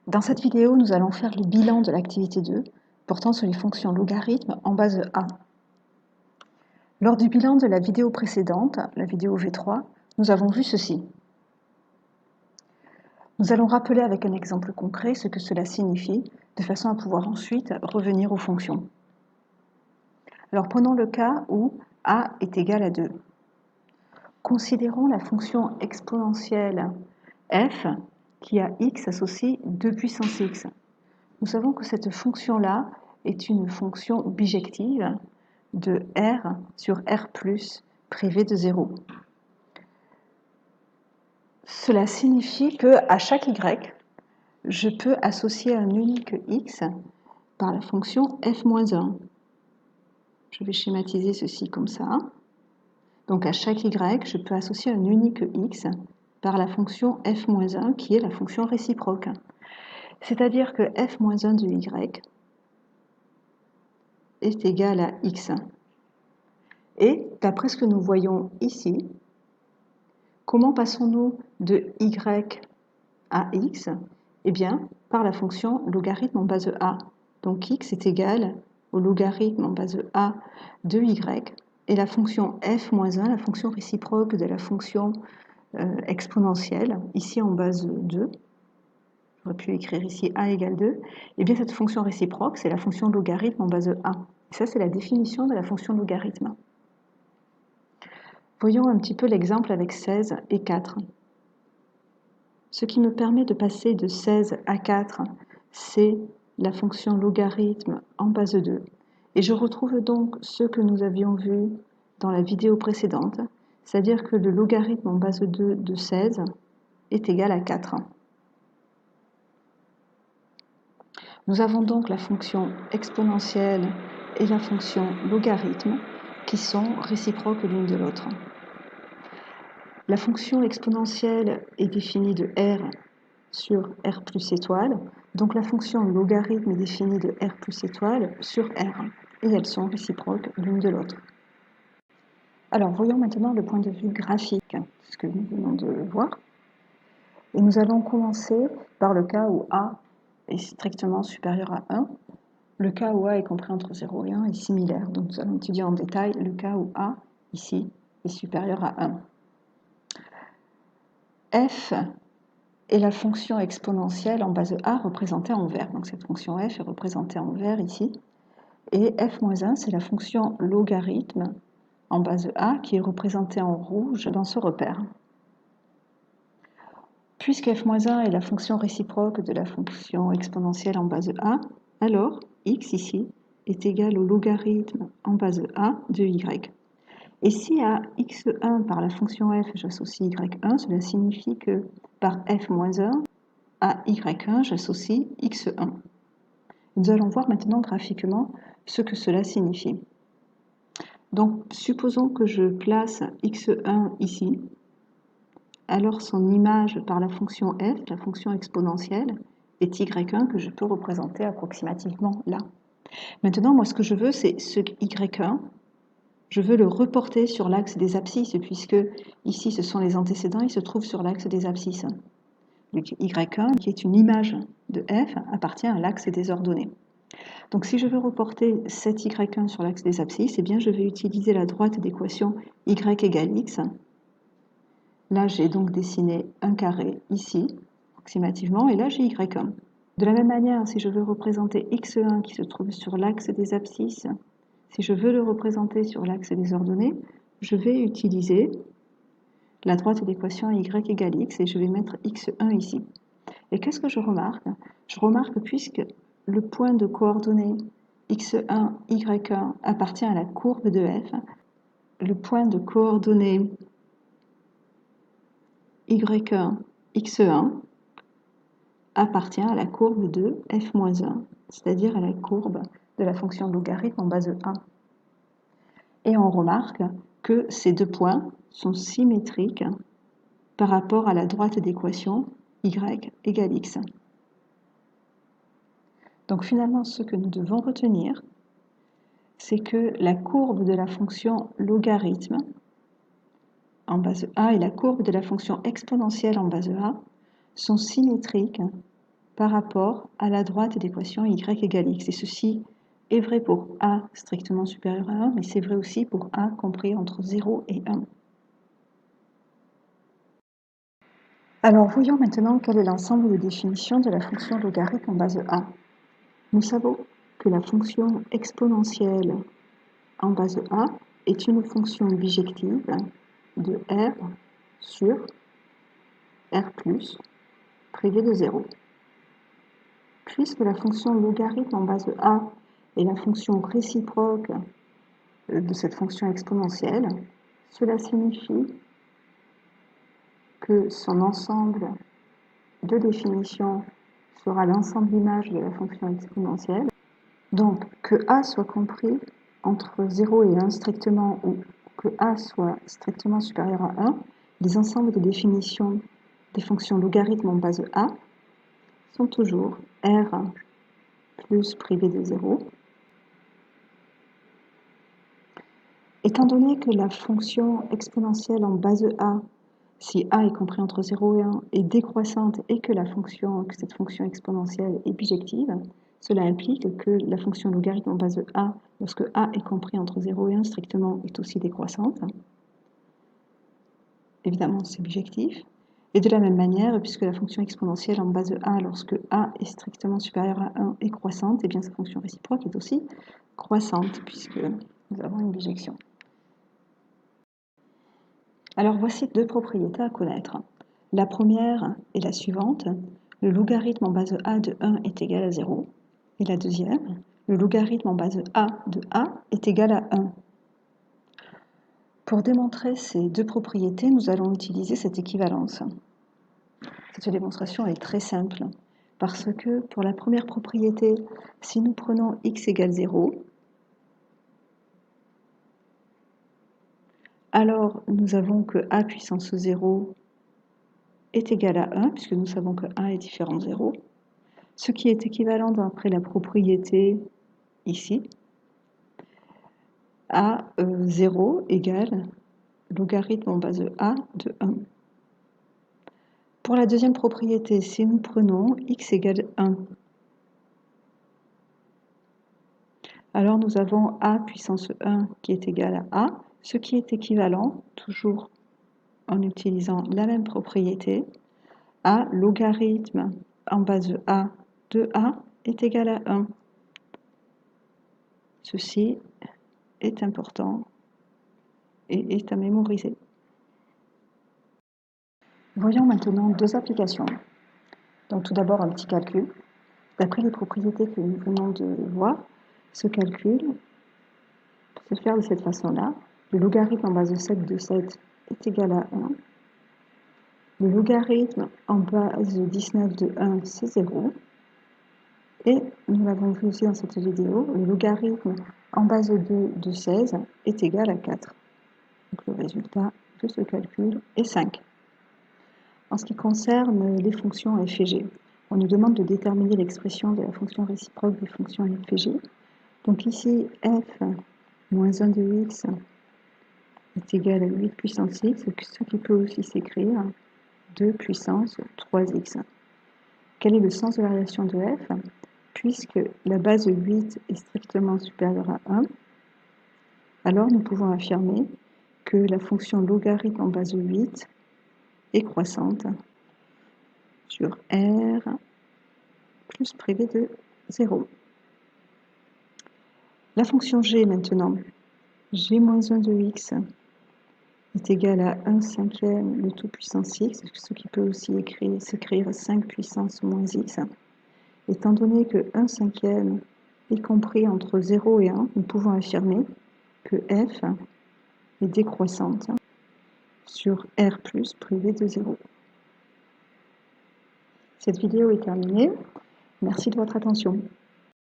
Dans cette vidéo, nous allons faire le bilan de l'activité 2 portant sur les fonctions logarithmes en base A. Lors du bilan de la vidéo précédente, la vidéo V3, nous avons vu ceci. Nous allons rappeler avec un exemple concret ce que cela signifie, de façon à pouvoir ensuite revenir aux fonctions. Alors prenons le cas où A est égal à 2. Considérons la fonction exponentielle f qui a x associe 2 puissance x. Nous savons que cette fonction-là est une fonction bijective de R sur R+, privé de 0. Cela signifie qu'à chaque Y, je peux associer un unique X par la fonction f-1. Je vais schématiser ceci comme ça. Donc à chaque Y, je peux associer un unique X par la fonction f-1 qui est la fonction réciproque. C'est-à-dire que f-1 de Y est égal à X. Et d'après ce que nous voyons ici, comment passons-nous de Y à X? Eh bien, par la fonction logarithme en base A. Donc X est égal au logarithme en base A de Y. Et la fonction f-1, la fonction réciproque de la fonction exponentielle, ici en base 2, j'aurais pu écrire ici A égale 2, eh bien cette fonction réciproque, c'est la fonction logarithme en base A. Et ça, c'est la définition de la fonction logarithme. Voyons un petit peu l'exemple avec 16 et 4. Ce qui me permet de passer de 16 à 4, c'est la fonction logarithme en base 2. Et je retrouve donc ce que nous avions vu dans la vidéo précédente, c'est-à-dire que le logarithme en base 2 de 16 est égal à 4. Nous avons donc la fonction exponentielle et la fonction logarithme qui sont réciproques l'une de l'autre. La fonction exponentielle est définie de R sur R plus étoile, donc la fonction logarithme est définie de R plus étoile sur R, et elles sont réciproques l'une de l'autre. Alors voyons maintenant le point de vue graphique, ce que nous venons de voir. Et nous allons commencer par le cas où A est strictement supérieur à 1. Le cas où A est compris entre 0 et 1 est similaire, donc nous allons étudier en détail le cas où A, ici, est supérieur à 1. F est la fonction exponentielle en base A représentée en vert. Donc cette fonction f est représentée en vert ici. Et f-1, c'est la fonction logarithme en base A qui est représentée en rouge dans ce repère. Puisque f-1 est la fonction réciproque de la fonction exponentielle en base A, alors x ici est égal au logarithme en base A de y. Et si à x1 par la fonction f j'associe y1, cela signifie que par f-1 à y1 j'associe x1. Nous allons voir maintenant graphiquement ce que cela signifie. Donc supposons que je place x1 ici, alors son image par la fonction f, la fonction exponentielle, est y1 que je peux représenter approximativement là. Maintenant, moi ce que je veux, c'est ce y1, je veux le reporter sur l'axe des abscisses, puisque ici ce sont les antécédents, ils se trouvent sur l'axe des abscisses. Le y1, qui est une image de f, appartient à l'axe des ordonnées. Donc si je veux reporter cet y1 sur l'axe des abscisses, eh bien je vais utiliser la droite d'équation y égale x. Là j'ai donc dessiné un carré ici, approximativement, et là j'ai y1. De la même manière, si je veux représenter x1 qui se trouve sur l'axe des abscisses, si je veux le représenter sur l'axe des ordonnées, je vais utiliser la droite d'équation y égale x et je vais mettre x1 ici. Et qu'est-ce que je remarque? Je remarque puisque le point de coordonnées x1, y1 appartient à la courbe de f, le point de coordonnées y1, x1 appartient à la courbe de f-1, c'est-à-dire à la courbe de la fonction logarithme en base A. Et on remarque que ces deux points sont symétriques par rapport à la droite d'équation y égale x. Donc finalement, ce que nous devons retenir, c'est que la courbe de la fonction logarithme en base A et la courbe de la fonction exponentielle en base A sont symétriques par rapport à la droite d'équation y égale x. Et ceci est vrai pour a strictement supérieur à 1, mais c'est vrai aussi pour a compris entre 0 et 1. Alors voyons maintenant quel est l'ensemble de définitions de la fonction logarithme en base a. Nous savons que la fonction exponentielle en base a est une fonction bijective de r sur r plus privé de 0. Puisque la fonction logarithme en base a est la fonction réciproque de cette fonction exponentielle, cela signifie que son ensemble de définition sera l'ensemble d'images de la fonction exponentielle. Donc, que a soit compris entre 0 et 1 strictement, ou que a soit strictement supérieur à 1, les ensembles de définition des fonctions logarithmes en base a sont toujours r plus privé de 0. Étant donné que la fonction exponentielle en base a, si a est compris entre 0 et 1, est décroissante et que cette fonction exponentielle est bijective, cela implique que la fonction logarithme en base a, lorsque a est compris entre 0 et 1 strictement, est aussi décroissante. Évidemment, c'est bijectif. Et de la même manière, puisque la fonction exponentielle en base a, lorsque a est strictement supérieur à 1, est croissante, et bien sa fonction réciproque est aussi croissante, puisque nous avons une bijection. Alors voici deux propriétés à connaître. La première est la suivante. Le logarithme en base a de 1 est égal à 0. Et la deuxième, le logarithme en base a de a est égal à 1. Pour démontrer ces deux propriétés, nous allons utiliser cette équivalence. Cette démonstration est très simple, parce que pour la première propriété, si nous prenons x égale 0, alors nous avons que a puissance 0 est égal à 1, puisque nous savons que a est différent de 0, ce qui est équivalent d'après la propriété ici, à 0 égale logarithme en base a de 1. Pour la deuxième propriété, si nous prenons x égale 1, alors nous avons a puissance 1 qui est égal à a, ce qui est équivalent, toujours en utilisant la même propriété, à logarithme en base a de a est égal à 1. Ceci est important et est à mémoriser. Voyons maintenant deux applications. Donc tout d'abord un petit calcul. D'après les propriétés que nous venons de voir, ce calcul peut se faire de cette façon-là. Le logarithme en base de 7 de 7 est égal à 1. Le logarithme en base de 19 de 1, c'est 0. Et nous l'avons vu aussi dans cette vidéo, le logarithme en base de 2 de 16 est égal à 4. Donc le résultat de ce calcul est 5. En ce qui concerne les fonctions f et g, on nous demande de déterminer l'expression de la fonction réciproque des fonctions f et g. Donc ici, f moins 1 de x est égal à 8 puissance x, ce qui peut aussi s'écrire 2 puissance 3x. Quel est le sens de la relation de f? Puisque la base 8 est strictement supérieure à 1, alors nous pouvons affirmer que la fonction logarithme en base 8 est croissante sur r plus privé de 0. La fonction g maintenant, g moins 1 de x est égal à 1 cinquième le tout puissance x, ce qui peut aussi s'écrire 5 puissance moins x. Étant donné que 1 cinquième est compris entre 0 et 1, nous pouvons affirmer que f est décroissante sur r plus privé de 0. Cette vidéo est terminée. Merci de votre attention.